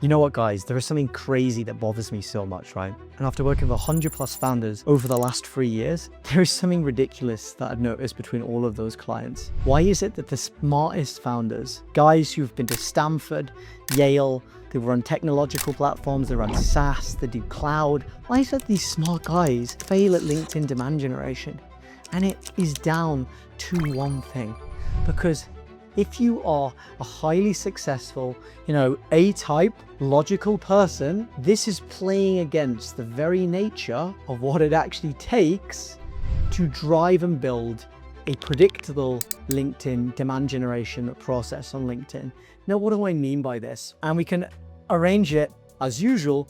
You know what, guys, there is something crazy that bothers me so much, right? And after working with 100 plus founders over the last 3 years, there is something ridiculous that I've noticed between all of those clients. Why is it that the smartest founders, guys who've been to Stanford, Yale, they run technological platforms, they run SaaS, they do cloud, why is it these smart guys fail at LinkedIn demand generation? And it is down to one thing, because if you are a highly successful, A-type, logical person, this is playing against the very nature of what it actually takes to drive and build a predictable LinkedIn demand generation process on LinkedIn. Now, what do I mean by this? And we can arrange it as usual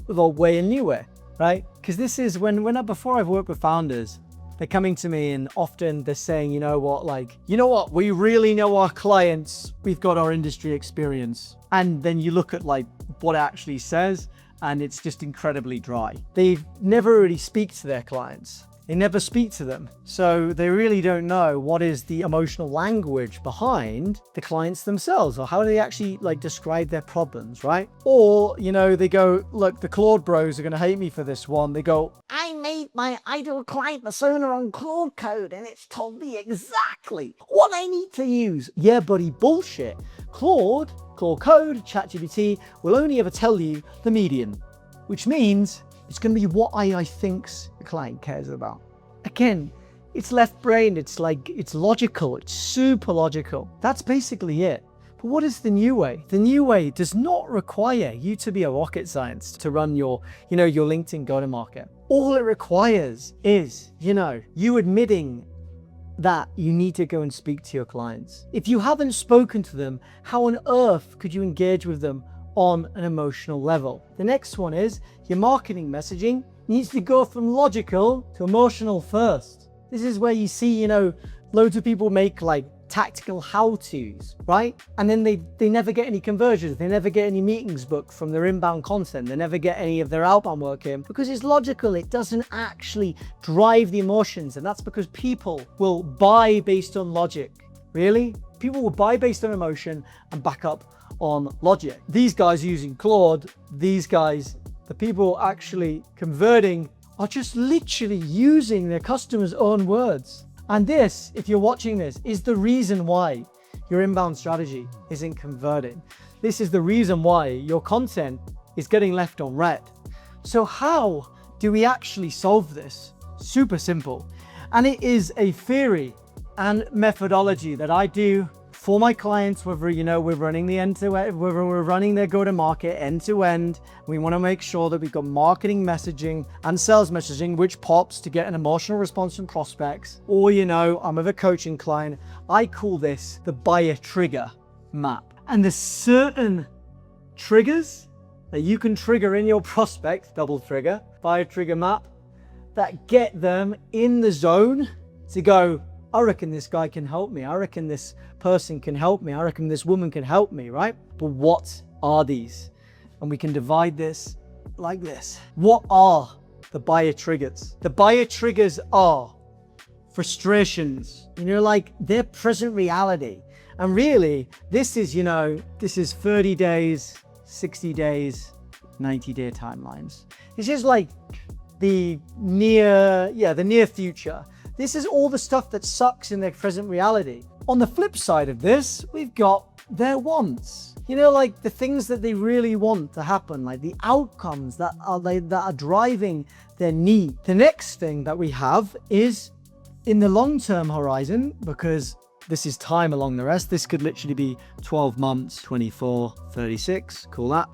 with old way and new way, right? Because this is before I've worked with founders, they're coming to me and often they're saying, you know what, we really know our clients. We've got our industry experience. And then you look at what it actually says and it's just incredibly dry. They never really speak to their clients. They never speak to them. So they really don't know what is the emotional language behind the clients themselves, or how they actually describe their problems, right? Or, they go, look, the Claude bros are going to hate me for this one. They go, I made my ideal client persona on Claude Code and it's told me exactly what I need to use. Yeah, buddy, bullshit. Claude Code, ChatGPT will only ever tell you the median, which means it's going to be what AI thinks the client cares about. Again, it's left-brained, it's logical, it's super logical. That's basically it. But what is the new way? The new way does not require you to be a rocket scientist to run your LinkedIn go-to-market. All it requires is, you admitting that you need to go and speak to your clients. If you haven't spoken to them, how on earth could you engage with them on an emotional level? The next one is your marketing messaging needs to go from logical to emotional first. This is where you see, loads of people make tactical how-tos, right? And then they never get any conversions. They never get any meetings booked from their inbound content. They never get any of their outbound work in because it's logical. It doesn't actually drive the emotions. And that's because people will buy based on logic. Really? People will buy based on emotion and back up on logic. These guys using Claude, the people actually converting are just literally using their customers' own words. And this, if you're watching this, is the reason why your inbound strategy isn't converting. This is the reason why your content is getting left on red. So how do we actually solve this? Super simple. And it is a theory and methodology that I do for my clients, whether we're running the end-to-end, whether we're running their go-to-market end-to-end. We want to make sure that we've got marketing messaging and sales messaging which pops to get an emotional response from prospects. Or I'm with a coaching client. I call this the buyer trigger map. And there's certain triggers that you can trigger in your prospect, double trigger, buyer trigger map, that get them in the zone to go, I reckon this guy can help me. I reckon this person can help me. I reckon this woman can help me, right? But what are these? And we can divide this like this. What are the buyer triggers? The buyer triggers are frustrations, their present reality. And really, this is 30 days, 60 days, 90-day timelines. It's just the near future. This is all the stuff that sucks in their present reality. On the flip side of this, we've got their wants. The things that they really want to happen, the outcomes that are driving their need. The next thing that we have is in the long-term horizon, because this is time along the rest. This could literally be 12 months, 24, 36, call that.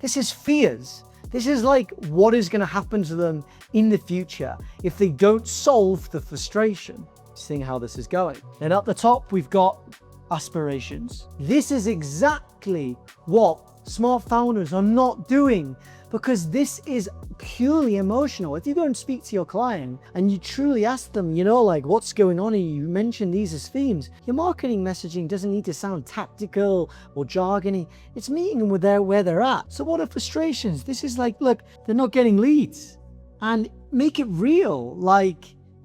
This is fears. This is what is going to happen to them in the future if they don't solve the frustration. Seeing how this is going. Then at the top, we've got aspirations. This is exactly what smart founders are not doing, because this is purely emotional. If you go and speak to your client and you truly ask them, what's going on, and you mention these as themes, your marketing messaging doesn't need to sound tactical or jargony. It's meeting them where they're at. So what are frustrations? This is look, they're not getting leads, and make it real.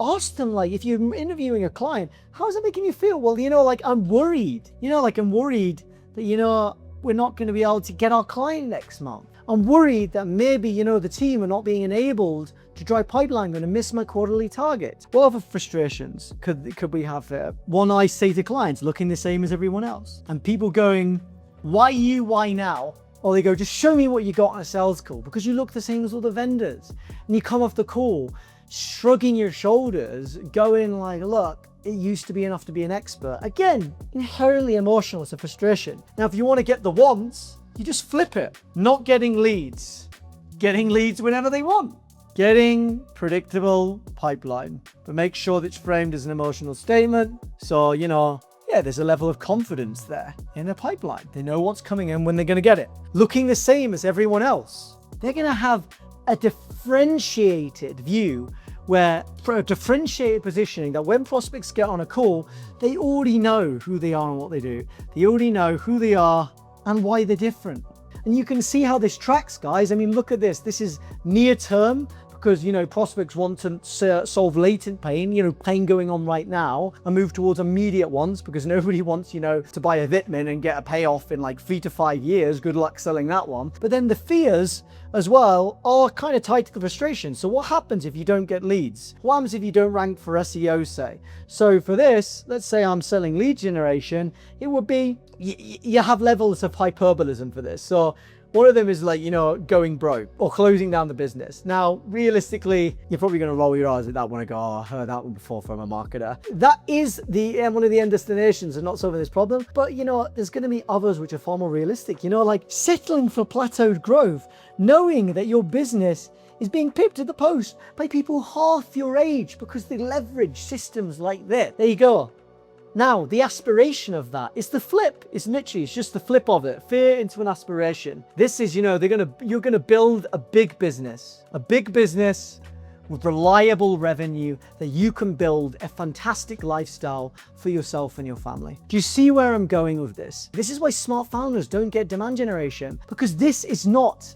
Ask them, if you're interviewing a client, how is it making you feel? Well, I'm worried. I'm worried that, we're not going to be able to get our client next month. I'm worried that maybe, the team are not being enabled to drive pipeline, going to miss my quarterly target. What other frustrations could we have there? One, I say to clients, looking the same as everyone else. And people going, why you, why now? Or they go, just show me what you got on a sales call because you look the same as all the vendors. And you come off the call, shrugging your shoulders, going like, look, it used to be enough to be an expert. Again, inherently emotional, it's a frustration. Now, if you want to get the wants, you just flip it. Not getting leads. Getting leads whenever they want. Getting predictable pipeline. But make sure that it's framed as an emotional statement. So, there's a level of confidence there in the pipeline. They know what's coming in when they're going to get it. Looking the same as everyone else. They're going to have a differentiated view where for a differentiated positioning that when prospects get on a call, they already know who they are and what they do. They already know who they are and why they're different. And you can see how this tracks, guys. I mean, look at this. This is near term because, prospects want to solve latent pain, pain going on right now, and move towards immediate ones because nobody wants, to buy a vitamin and get a payoff in like 3 to 5 years. Good luck selling that one. But then the fears as well are kind of tied to the frustration. So what happens if you don't get leads? What happens if you don't rank for SEO, say? So for this, let's say I'm selling lead generation, it would be, you have levels of hyperbolism for this. So one of them is like, going broke or closing down the business. Now, realistically, you're probably going to roll your eyes at that one and go, oh, I heard that one before from a marketer. That is one of the end destinations of not solving this problem. But there's going to be others which are far more realistic, like settling for plateaued growth, knowing that your business is being pipped at the post by people half your age because they leverage systems like this. There you go. Now, the aspiration of that is the flip. It's just the flip of it. Fear into an aspiration. This is, you're going to build a big business with reliable revenue that you can build a fantastic lifestyle for yourself and your family. Do you see where I'm going with this? This is why smart founders don't get demand generation, because this is not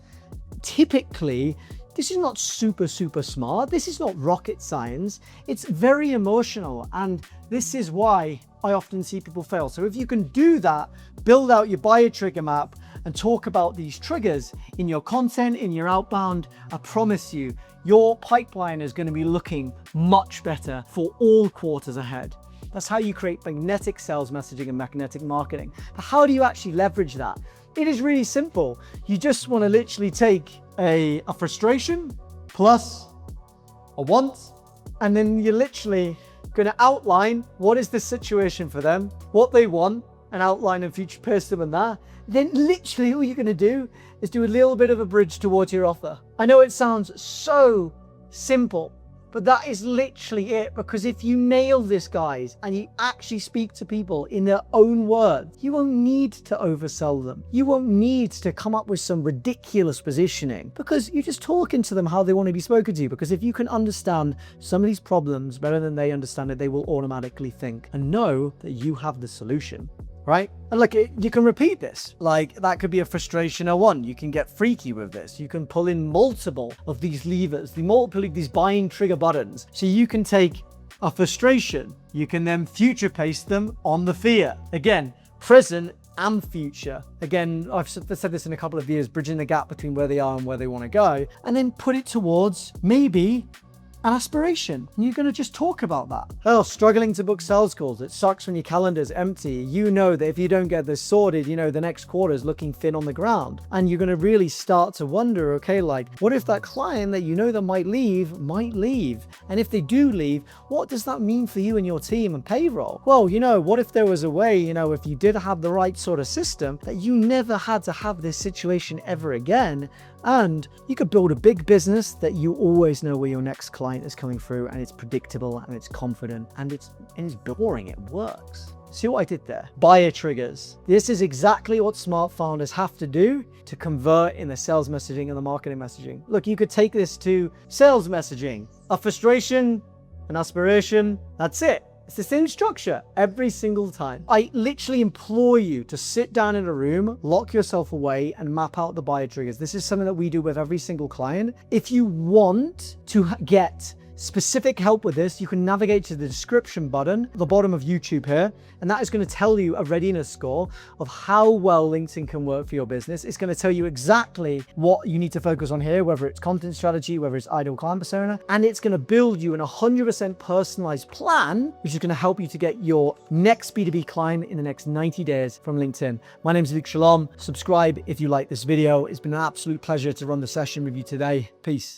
super, super smart. This is not rocket science. It's very emotional. And this is why I often see people fail. So if you can do that, build out your buyer trigger map and talk about these triggers in your content, in your outbound, I promise you, your pipeline is going to be looking much better for all quarters ahead. That's how you create magnetic sales messaging and magnetic marketing. But how do you actually leverage that? It is really simple. You just want to literally take a frustration plus a want, and then you're literally going to outline what is the situation for them, what they want, and outline and future pace them on that. Then literally all you're going to do is do a little bit of a bridge towards your offer. I know it sounds so simple, but that is literally it, because if you nail this, guys, and you actually speak to people in their own words, you won't need to oversell them. You won't need to come up with some ridiculous positioning, because you're just talking to them how they want to be spoken to. Because if you can understand some of these problems better than they understand it, they will automatically think and know that you have the solution. Right? And look, you can repeat this. Like, that could be a frustration or one. You can get freaky with this. You can pull in multiple of these levers, these buying trigger buttons. So you can take a frustration. You can then future pace them on the fear. Again, present and future. Again, I've said this in a couple of years, bridging the gap between where they are and where they want to go. And then put it towards maybe an aspiration. And you're going to just talk about that. Oh, struggling to book sales calls. It sucks when your calendar's empty. You know that if you don't get this sorted, the next quarter is looking thin on the ground. And you're going to really start to wonder, okay, like, what if that client that that might leave? And if they do leave, what does that mean for you and your team and payroll? Well, what if there was a way, if you did have the right sort of system, that you never had to have this situation ever again? And you could build a big business that you always know where your next client is coming through, and it's predictable and it's confident and it's boring. It works. See what I did there? Buyer triggers. This is exactly what smart founders have to do to convert in the sales messaging and the marketing messaging. Look, you could take this to sales messaging, a frustration, an aspiration. That's it. It's the same structure every single time. I literally implore you to sit down in a room, lock yourself away, and map out the buyer triggers. This is something that we do with every single client. If you want to get specific help with this, you can navigate to the description button at the bottom of YouTube here, and that is going to tell you a readiness score of how well LinkedIn can work for your business. It's going to tell you exactly what you need to focus on here, whether it's content strategy, whether it's ideal client persona, and it's going to build you an 100% personalized plan, which is going to help you to get your next B2B client in the next 90 days from LinkedIn. My name is Shalom. Subscribe if you like this video. It's been an absolute pleasure to run the session with you today. Peace.